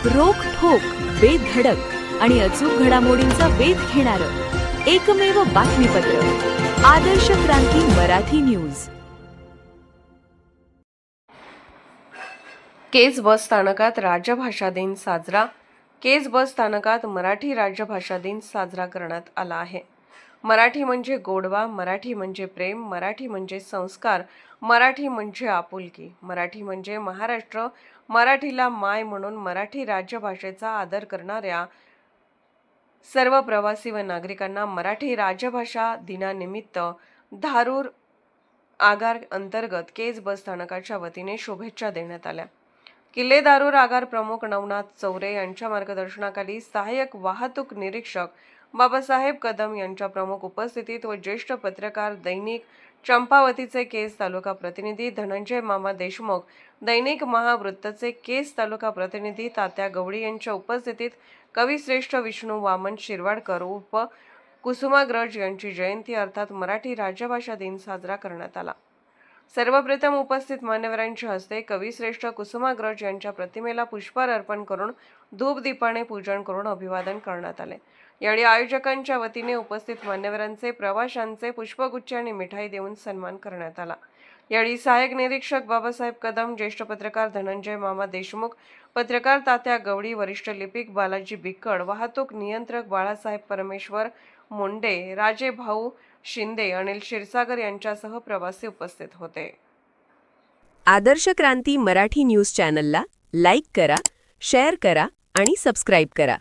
रोखठोक, बेधडक आणि अचूक घडामोडींचा वेध घेणारं एकमेव बातमीपत्र आदर्श क्रांती मराठी न्यूज. केज बस स्थानकात राजभाषा दिन साजरा. केज बस स्थानकात मराठी राजभाषा दिन साजरा करण्यात आला आहे. मराठी म्हणजे गोडवा, मराठी म्हणजे प्रेम, मराठी म्हणजे संस्कार, मराठी म्हणजे आपुलकी, मराठी म्हणजे महाराष्ट्र, मराठीला माय म्हणून मराठी राजभाषेचा आदर करणाऱ्या सर्व प्रवासी व नागरिकांना मराठी राजभाषा दिनानिमित्त धारूर आगार अंतर्गत केज बस स्थानकाच्या वतीने शुभेच्छा देण्यात आल्या. किल्ले धारूर आगार प्रमुख नवनाथ चौरे यांच्या मार्गदर्शनाखाली सहाय्यक वाहतूक निरीक्षक बाबासाहेब कदम यांच्या प्रमुख उपस्थितीत व ज्येष्ठ पत्रकार दैनिक चंपावतीचे केज तालुका प्रतिनिधी धनंजय मामा देशमुख, दैनिक महावृत्तचे केज तालुका प्रतिनिधी तात्या गवळी यांच्या उपस्थितीत कविश्रेष्ठ विष्णू वामन शिरवाडकर उर्फ कुसुमाग्रज यांची जयंती अर्थात मराठी राजभाषा दिन साजरा करण्यात आला. सर्वप्रथम उपस्थित मान्यवरांच्या हस्ते कविश्रेष्ठ कुसुमाग्रज यांच्या प्रतिमेला पुष्पहार अर्पण करून धूपदीपाने पूजन करून अभिवादन करण्यात आले. यावेळी आयोजकांच्या वतीने उपस्थित मान्यवरांचे प्रवाशांचे पुष्पगुच्छ आणि मिठाई देऊन सन्मान करण्यात आला. यावेळी सहाय्यक निरीक्षक बाबासाहेब कदम, ज्येष्ठ पत्रकार धनंजय मामा देशमुख, पत्रकार तात्या गवळी, वरिष्ठ लिपिक बालाजी बिक्कड, वाहतूक नियंत्रक बाळासाहेब परमेश्वर मुंडे, राजे भाऊ शिंदे, अनिल क्षीरसागर यांच्यासह प्रवासी उपस्थित होते. आदर्श क्रांती मराठी न्यूज चॅनलला लाईक करा, शेअर करा आणि सबस्क्राईब करा.